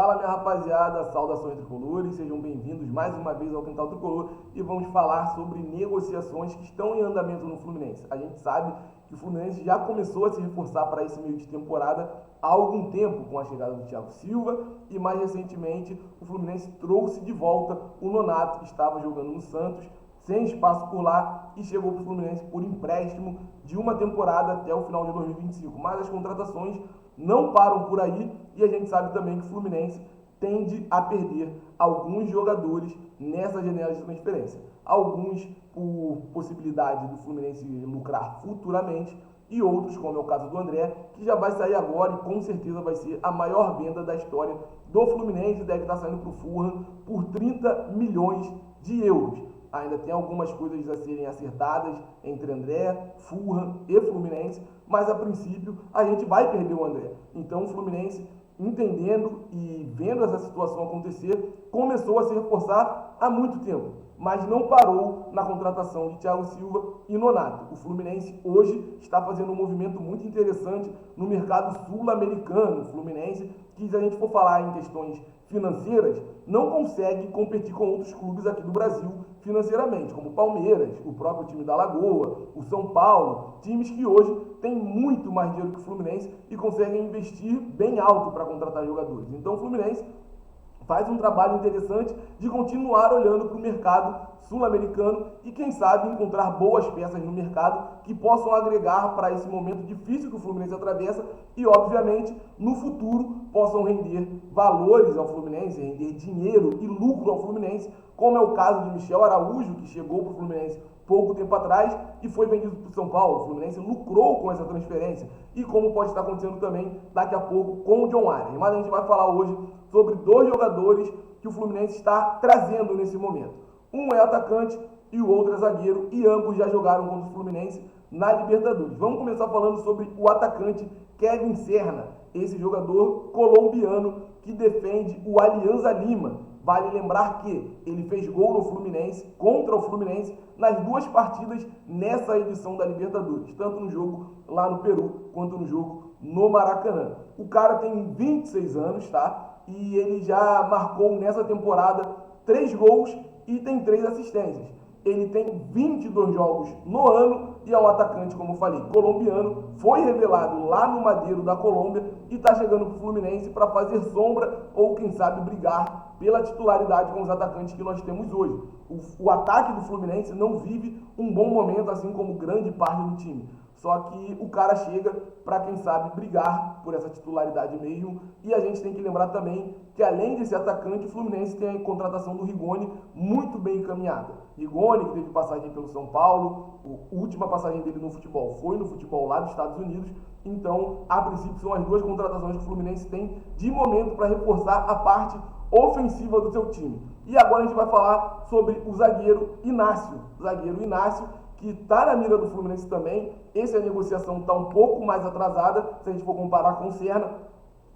Fala, minha rapaziada, saudações tricolores, sejam bem-vindos mais uma vez ao Quintal Tricolor e vamos falar sobre negociações que estão em andamento no Fluminense. A gente sabe que o Fluminense já começou a se reforçar para esse meio de temporada há algum tempo, com a chegada do Thiago Silva, e mais recentemente o Fluminense trouxe de volta o Nonato, que estava jogando no Santos, sem espaço por lá, e chegou para o Fluminense por empréstimo de uma temporada até o final de 2025. Mas as contratações não param por aí e a gente sabe também que o Fluminense tende a perder alguns jogadores nessa janela de transferência. Alguns por possibilidade do Fluminense lucrar futuramente e outros, como é o caso do André, que já vai sair agora e com certeza vai ser a maior venda da história do Fluminense, deve estar saindo para o Fulham por 30 milhões de euros. Ainda tem algumas coisas a serem acertadas entre André, Fulham e Fluminense, mas a princípio a gente vai perder o André. Então o Fluminense, entendendo e vendo essa situação acontecer, começou a se reforçar há muito tempo, mas não parou na contratação de Thiago Silva e Nonato. O Fluminense hoje está fazendo um movimento muito interessante no mercado sul-americano. O Fluminense, que se a gente for falar em questões financeiras, não consegue competir com outros clubes aqui do Brasil financeiramente, como o Palmeiras, o próprio time da Lagoa, o São Paulo, times que hoje têm muito mais dinheiro que o Fluminense e conseguem investir bem alto para contratar jogadores. Então o Fluminense faz um trabalho interessante de continuar olhando para o mercado sul-americano e, quem sabe, encontrar boas peças no mercado que possam agregar para esse momento difícil que o Fluminense atravessa e, obviamente, no futuro possam render valores ao Fluminense, render dinheiro e lucro ao Fluminense, como é o caso de Michel Araújo, que chegou para o Fluminense pouco tempo atrás e foi vendido para o São Paulo. O Fluminense lucrou com essa transferência e como pode estar acontecendo também daqui a pouco com o John Arias. Mas a gente vai falar hoje sobre dois jogadores que o Fluminense está trazendo nesse momento. Um é atacante e o outro é zagueiro e ambos já jogaram contra o Fluminense na Libertadores. Vamos começar falando sobre o atacante Kevin Serna, esse jogador colombiano que defende o Alianza Lima. Vale lembrar que ele fez gol no Fluminense, contra o Fluminense, nas duas partidas nessa edição da Libertadores, tanto no jogo lá no Peru, quanto no jogo no Maracanã. O cara tem 26 anos, tá? E ele já marcou nessa temporada 3 gols e tem 3 assistências. Ele tem 22 jogos no ano e é um atacante, como eu falei, colombiano. Foi revelado lá no Madeiro da Colômbia e está chegando para o Fluminense para fazer sombra ou, quem sabe, brigar pela titularidade com os atacantes que nós temos hoje. O ataque do Fluminense não vive um bom momento, assim como grande parte do time. Só que o cara chega para, quem sabe, brigar por essa titularidade mesmo. E a gente tem que lembrar também que, além desse atacante, o Fluminense tem a contratação do Rigoni muito bem encaminhada. Rigoni, que teve passagem pelo São Paulo, a última passagem dele no futebol foi no futebol lá dos Estados Unidos. Então, a princípio, são as duas contratações que o Fluminense tem de momento para reforçar a parte ofensiva do seu time. E agora a gente vai falar sobre o zagueiro Inácio. Que está na mira do Fluminense também. Essa negociação está um pouco mais atrasada, se a gente for comparar com o Serna.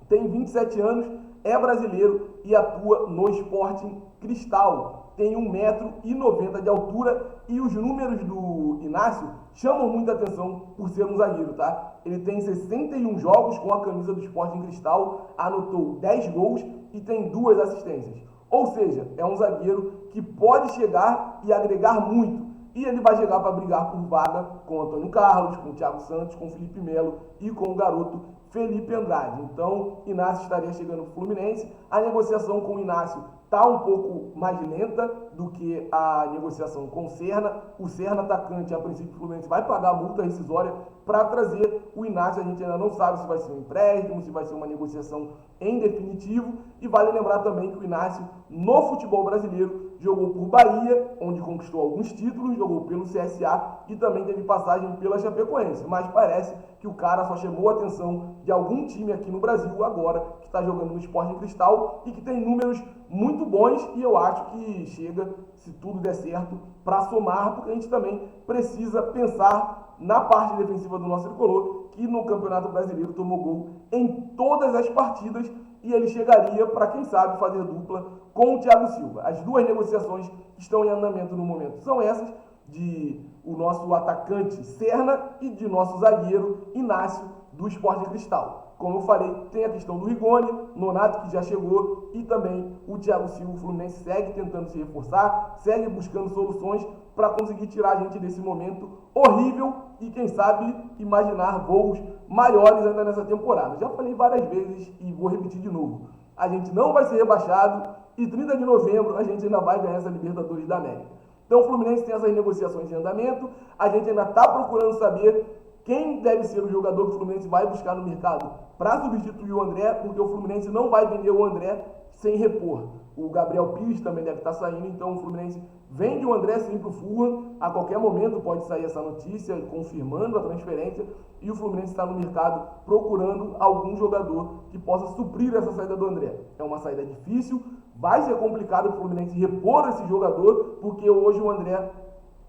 Tem 27 anos, é brasileiro e atua no Sporting Cristal. Tem 1,90 m de altura e os números do Inácio chamam muita atenção por ser um zagueiro, tá? Ele tem 61 jogos com a camisa do Sporting Cristal, anotou 10 gols e tem 2 assistências. Ou seja, é um zagueiro que pode chegar e agregar muito. E ele vai chegar para brigar por vaga com o Antônio Carlos, com o Thiago Santos, com o Felipe Melo e com o garoto Felipe Andrade. Então, Inácio estaria chegando para o Fluminense. A negociação com o Inácio está um pouco mais lenta do que a negociação com o Serna. O Serna, atacante, a princípio o Fluminense vai pagar a multa rescisória para trazer o Inácio. A gente ainda não sabe se vai ser um empréstimo, se vai ser uma negociação em definitivo. E vale lembrar também que o Inácio, no futebol brasileiro, jogou por Bahia, onde conquistou alguns títulos, jogou pelo CSA e também teve passagem pela Chapecoense. Mas parece que o cara só chamou a atenção de algum time aqui no Brasil agora, que está jogando no Sporting Cristal e que tem números muito bons e eu acho que chega, se tudo der certo, para somar, porque a gente também precisa pensar na parte defensiva do nosso tricolor, que no Campeonato Brasileiro tomou gol em todas as partidas e ele chegaria para, quem sabe, fazer dupla com o Thiago Silva. As duas negociações que estão em andamento no momento são essas, de o nosso atacante Serna e de nosso zagueiro Inácio do Sporting Cristal. Como eu falei, tem a questão do Rigoni, Nonato que já chegou e também o Thiago Silva. O Fluminense segue tentando se reforçar, segue buscando soluções para conseguir tirar a gente desse momento horrível e, quem sabe, imaginar voos maiores ainda nessa temporada. Já falei várias vezes e vou repetir de novo. A gente não vai ser rebaixado e 30 de novembro a gente ainda vai ganhar essa Libertadores da América. Então o Fluminense tem essas negociações em andamento, a gente ainda está procurando saber quem deve ser o jogador que o Fluminense vai buscar no mercado para substituir o André, porque o Fluminense não vai vender o André sem repor. O Gabriel Pires também deve estar saindo, então o Fluminense vende o André sim para o Fulham. A qualquer momento pode sair essa notícia confirmando a transferência e o Fluminense está no mercado procurando algum jogador que possa suprir essa saída do André. É uma saída difícil, vai ser complicado para o Fluminense repor esse jogador, porque hoje o André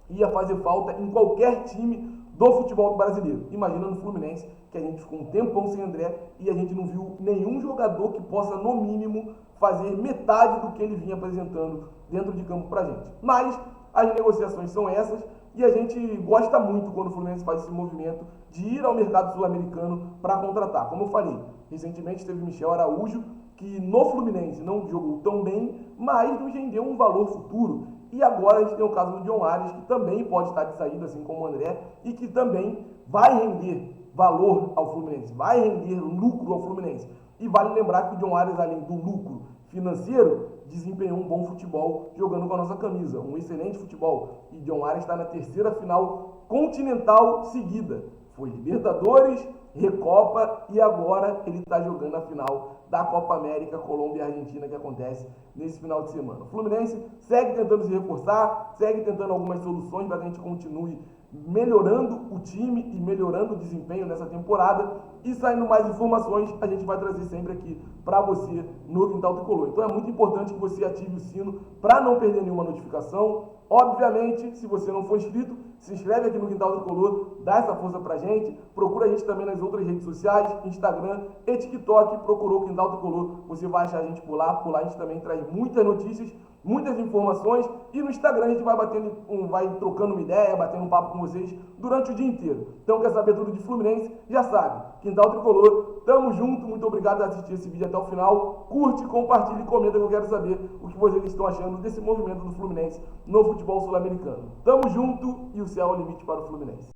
ia fazer falta em qualquer time do futebol brasileiro. Imagina no Fluminense, que a gente ficou um tempão sem André e a gente não viu nenhum jogador que possa, no mínimo, fazer metade do que ele vinha apresentando dentro de campo pra gente. Mas as negociações são essas e a gente gosta muito quando o Fluminense faz esse movimento de ir ao mercado sul-americano para contratar. Como eu falei, recentemente teve Michel Araújo, que no Fluminense não jogou tão bem, mas nos rendeu um valor futuro. E agora a gente tem o caso do John Arias, que também pode estar de saída, assim como o André, e que também vai render valor ao Fluminense, vai render lucro ao Fluminense. E vale lembrar que o John Arias, além do lucro financeiro, desempenhou um bom futebol jogando com a nossa camisa, um excelente futebol. E John Arias está na terceira final continental seguida. Foi Libertadores, Recopa e agora ele está jogando a final da Copa América, Colômbia e Argentina, que acontece nesse final de semana. O Fluminense segue tentando se reforçar, segue tentando algumas soluções para que a gente continue melhorando o time e melhorando o desempenho nessa temporada. E saindo mais informações, a gente vai trazer sempre aqui para você no Quintal Tricolor. Então é muito importante que você ative o sino para não perder nenhuma notificação. Obviamente, se você não for inscrito, se inscreve aqui no Quintal Tricolor, dá essa força pra gente, procura a gente também nas outras redes sociais, Instagram e TikTok, procurou o Quintal Tricolor, você vai achar a gente por lá a gente também traz muitas notícias, muitas informações e no Instagram a gente vai trocando uma ideia, batendo um papo com vocês durante o dia inteiro. Então quer saber tudo de Fluminense? Já sabe, Quintal Tricolor, tamo junto, muito obrigado por assistir esse vídeo até o final, curte, compartilha e comenta que eu quero saber o que vocês estão achando desse movimento do Fluminense no futebol sul-americano. Tamo junto e o céu é o limite para o Fluminense.